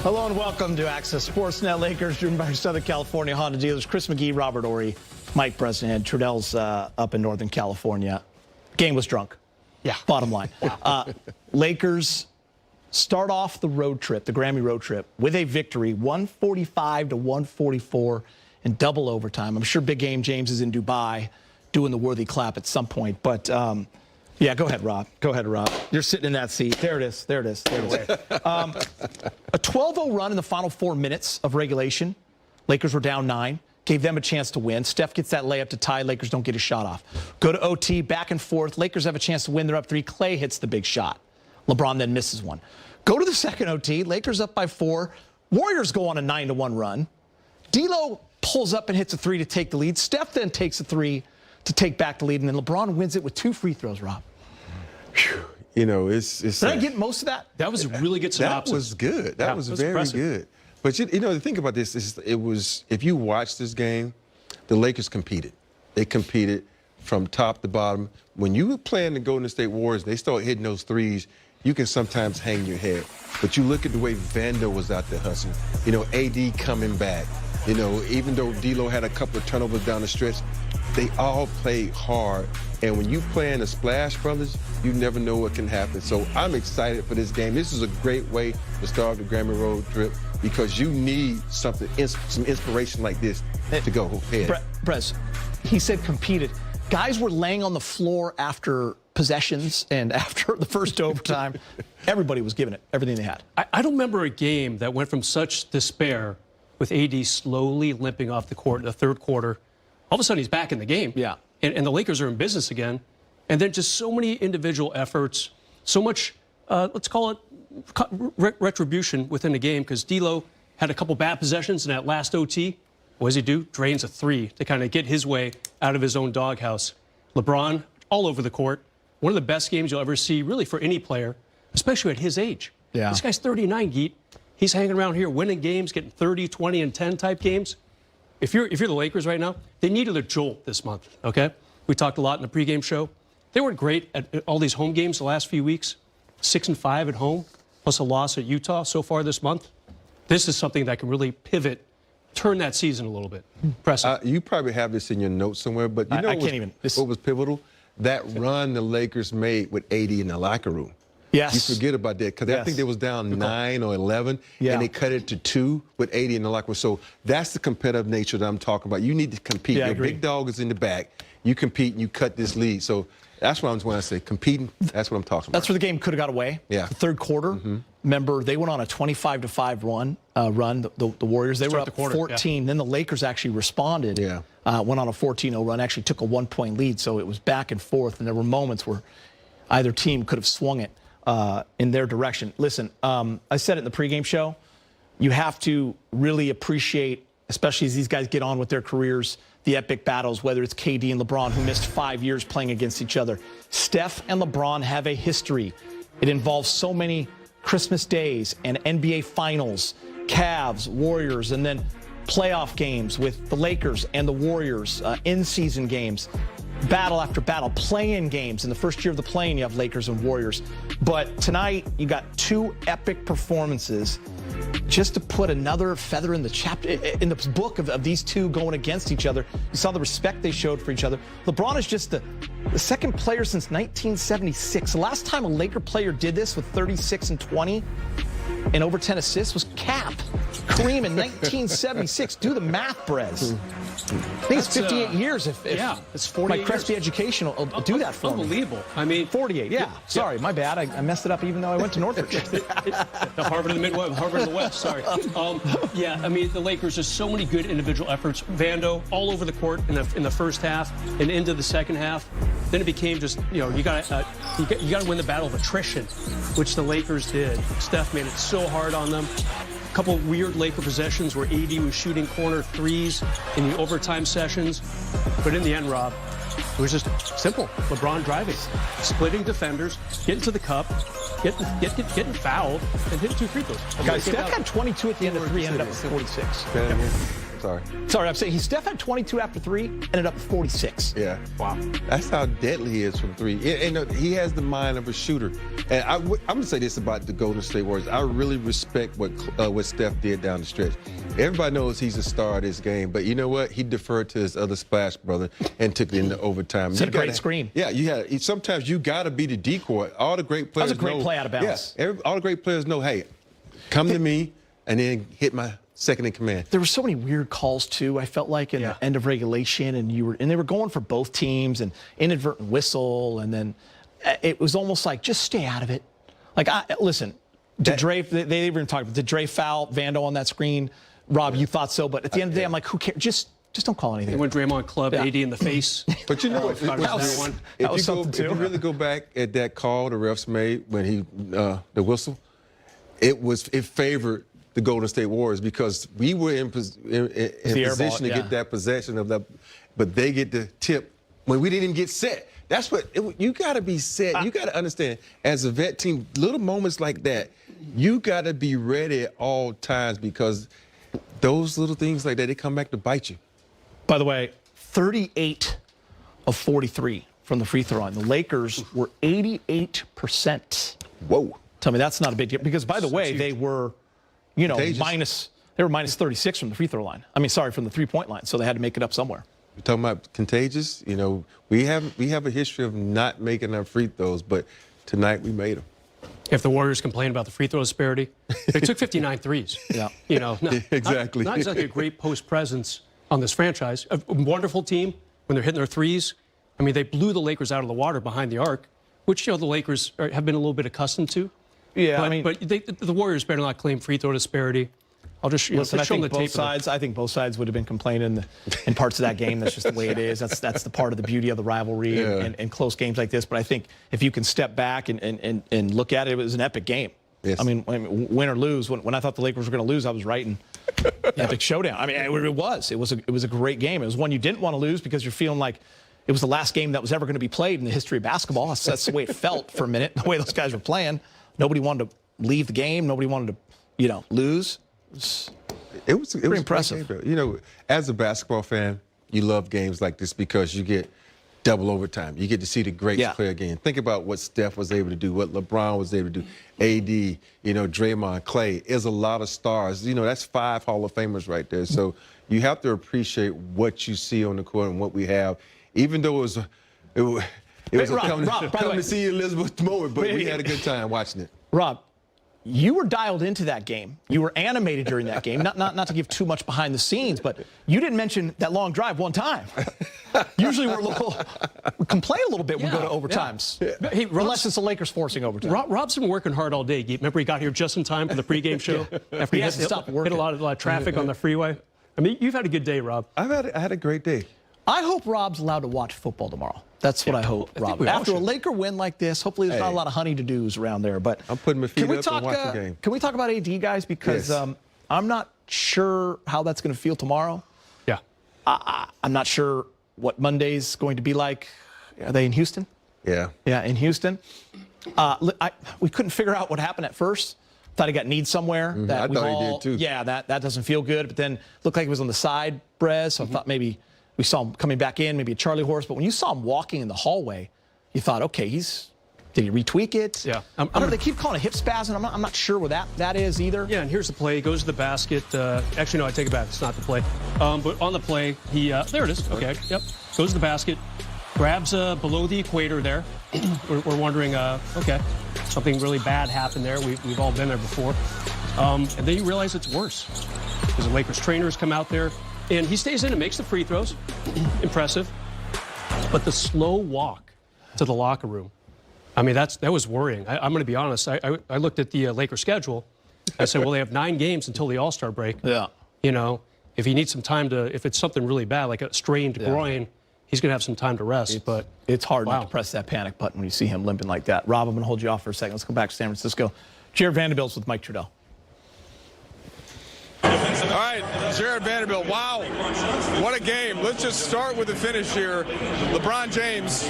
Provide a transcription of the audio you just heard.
Hello and welcome to Access Sportsnet. Lakers driven by Southern California Honda dealers. Chris McGee, Robert Ory, Mike Bresnahan. Trudell's up in Northern California. Game was drunk. Yeah. Bottom line. Lakers start off the road trip, the Grammy road trip, with a victory, 145-144 in double overtime. I'm sure Big Game James is in Dubai doing the worthy clap at some point. But, yeah, go ahead, Rob. Go ahead, Rob. You're sitting in that seat. There it is. There it is. There it is. A 12-0 run in the final 4 minutes of regulation. Lakers were down 9. Gave them a chance to win. Steph gets that layup to tie. Lakers don't get a shot off. Go to OT, back and forth. Lakers have a chance to win. They're up 3. Clay hits the big shot. LeBron then misses one. Go to the second OT. Lakers up by 4. Warriors go on a 9-1 run. D'Lo pulls up and hits a 3 to take the lead. Steph then takes a 3 to take back the lead. And then LeBron wins it with 2 free throws, Rob. You know, it's Did I get most of that? That was a really good synopsis. That was good. That was very impressive. good. But you know, the thing about this is, if you watch this game, the Lakers competed. They competed from top to bottom. When you were playing the Golden State Warriors, they start hitting those threes, you can sometimes hang your head. But you look at the way Vando was out there hustling. You know, AD coming back. You know, even though D'Lo had a couple of turnovers down the stretch, they all played hard. And when you play in the Splash Brothers, you never know what can happen. So I'm excited for this game. This is a great way to start the Grammy road trip because you need something, some inspiration like this to go ahead. Brez, he said competed. Guys were laying on the floor after possessions and after the first overtime. Everybody was giving it everything they had. I don't remember a game that went from such despair with AD slowly limping off the court in the third quarter. All of a sudden, he's back in the game. Yeah. And the Lakers are in business again. And then just so many individual efforts, so much, let's call it retribution within the game, because D'Lo had a couple bad possessions in that last OT. What does he do? Drains a 3 to kind of get his way out of his own doghouse. LeBron, all over the court. One of the best games you'll ever see, really, for any player, especially at his age. Yeah. This guy's 39, Geet. He's hanging around here winning games, getting 30, 20, and 10 type games. If you're the Lakers right now, they needed a jolt this month, okay? We talked a lot in the pregame show. They weren't great at all these home games the last few weeks. 6-5 at home, plus a loss at Utah so far this month. This is something that can really pivot, turn that season a little bit. Impressive. You probably have this in your notes somewhere, but you know what was pivotal? That run the Lakers made with AD in the locker room. Yes. You forget about that because I think they was down 9 or 11, and they cut it to 2 with 80 in the locker room. So that's the competitive nature that I'm talking about. You need to compete. Yeah, Your big dog is in the back. You compete and you cut this lead. So that's what when I say competing, that's what I'm talking about. That's where the game could have got away. Yeah. The third quarter. Remember, they went on a 25-5 run, the Warriors. They were up 14. Then the Lakers actually responded. Yeah. Went on a 14-0 run, actually took a 1-point lead. So it was back and forth, and there were moments where either team could have swung it in their direction. Listen, I said it in the pregame show. You have to really appreciate, especially as these guys get on with their careers, the epic battles, whether it's KD and LeBron, who missed 5 years playing against each other. Steph and LeBron have a history. It involves so many Christmas days and NBA Finals, Cavs, Warriors, and then playoff games with the Lakers and the Warriors, in-season games. Battle after battle, play-in games. In the first year of the play-in, you have Lakers and Warriors. But tonight, you got 2 epic performances just to put another feather in the chapter, in the book of these two going against each other. You saw the respect they showed for each other. LeBron is just the second player since 1976. The last time a Laker player did this with 36 and 20 and over 10 assists was Cap. Kareem in 1976. Do the math, Brez. I think it's 58 years if it's 48 my Crespi education will do that for me. Unbelievable. I mean, 48, yeah. Sorry, my bad. I messed it up even though I went to Northridge. The Harvard of the Midwest, Harvard of the West, sorry. Yeah, I mean, the Lakers, just so many good individual efforts. Vando all over the court in the first half and into the second half. Then it became just, you know, you got to win the battle of attrition, which the Lakers did. Steph made it so hard on them. A couple weird Laker possessions where AD was shooting corner threes in the overtime sessions. But in the end, Rob, it was just simple. LeBron driving, splitting defenders, getting to the cup, getting fouled, and hitting 2 free throws. Guys, Steph had 22 at the end of 3, ended up with 46. Sorry. Sorry, I'm saying Steph had 22 after 3, ended up with 46. Yeah. Wow. That's how deadly he is from 3. And he has the mind of a shooter. And I'm going to say this about the Golden State Warriors. I really respect what Steph did down the stretch. Everybody knows he's a star of this game, but you know what? He deferred to his other splash brother and took it into overtime. Set a great screen. Yeah, sometimes you got to be the decoy. All the great players That was a great play out of bounds. Yeah, all the great players know, hey, come to me and then hit my second in command. There were so many weird calls too. I felt like in the end of regulation, and they were going for both teams, and inadvertent whistle, and then it was almost like just stay out of it. Like, listen, did Dre? They even talked about did Dre foul Vando on that screen? Rob, you thought so, but at the end of the day, I'm like, who cares? Just don't call anything. When Draymond clubbed AD in the face. But you know what? That was something too. If you really go back at that call the refs made when the whistle, it favored the Golden State Warriors because we were in position to get that possession of that, but they get the tip when we didn't even get set. That's what you got to be set. You got to understand, as a vet team, little moments like that, you got to be ready at all times because those little things like that, they come back to bite you. By the way, 38 of 43 from the free throw line. The Lakers were 88%. Whoa. Tell me that's not a big deal because, by the way, they were, minus 36 from the free throw line. I mean, sorry, from the three-point line. So they had to make it up somewhere. You're talking about contagious. We have a history of not making our free throws, but tonight we made them. If the Warriors complain about the free throw disparity, they took 59 threes. Yeah. Exactly. Not exactly a great post presence on this franchise. A wonderful team when they're hitting their threes. I mean, they blew the Lakers out of the water behind the arc, which the Lakers have been a little bit accustomed to. Yeah, but the Warriors better not claim free throw disparity. I'll just listen. I show them think the both tape. sides. I think both sides would have been complaining in parts of that game. That's just the way it is. That's the part of the beauty of the rivalry and close games like this. But I think if you can step back and look at it, it was an epic game. Yes. I mean, win or lose. When I thought the Lakers were going to lose, I was right. Epic showdown. I mean, it was a great game. It was one you didn't want to lose because you're feeling like it was the last game that was ever going to be played in the history of basketball. That's the way it felt for a minute. The way those guys were playing. Nobody wanted to leave the game. Nobody wanted to, lose. It was pretty impressive. Game, as a basketball fan, you love games like this because you get double overtime. You get to see the greats play again. Think about what Steph was able to do, what LeBron was able to do, AD, Draymond, Clay. There's a lot of stars. That's 5 Hall of Famers right there. So you have to appreciate what you see on the court and what we have, even though it was Rob, come to see Elizabeth moment, but we had a good time watching it. Rob, you were dialed into that game. You were animated during that game. Not to give too much behind the scenes, but you didn't mention that long drive one time. Usually we complain a little bit when we go to overtimes. Yeah. Hey, unless it's the Lakers forcing overtime. Rob's been working hard all day. Remember he got here just in time for the pregame show? After he has to stop working. Hit a lot of traffic on the freeway. I mean, you've had a good day, Rob. I had a great day. I hope Rob's allowed to watch football tomorrow. That's what I hope, Rob. After a Laker win like this, hopefully there's not a lot of honey-to-dos around there. But I'm putting my feet up and watching the game. Can we talk about AD, guys? Because I'm not sure how that's going to feel tomorrow. Yeah. I'm not sure what Monday's going to be like. Are they in Houston? Yeah. Yeah, in Houston. We couldn't figure out what happened at first. Thought he got kneed somewhere. I thought he did too. Yeah, that doesn't feel good. But then looked like he was on the side, Brez. So I thought maybe we saw him coming back in, maybe a Charlie horse. But when you saw him walking in the hallway, you thought, okay, did he retweak it? Yeah. I don't know. They keep calling it hip spasm. I'm not sure what that is either. Yeah, and here's the play. He goes to the basket. Actually, no, I take it back. It's not the play. But on the play, there it is. Okay. Yep. Goes to the basket. Grabs below the equator there. We're wondering, okay, something really bad happened there. We've all been there before. And then you realize it's worse because the Lakers trainers come out there. And he stays in and makes the free throws. Impressive. But the slow walk to the locker room, I mean, that was worrying. I'm going to be honest. I looked at the Lakers schedule. I said, well, they have 9 games until the All-Star break. Yeah. If he needs some time if it's something really bad, like a strained groin, he's going to have some time to rest. But it's hard not to press that panic button when you see him limping like that. Rob, I'm going to hold you off for a second. Let's go back to San Francisco. Jared Vanderbilt's with Mike Trudell. All right, Jared Vanderbilt, wow, what a game. Let's just start with the finish here. LeBron James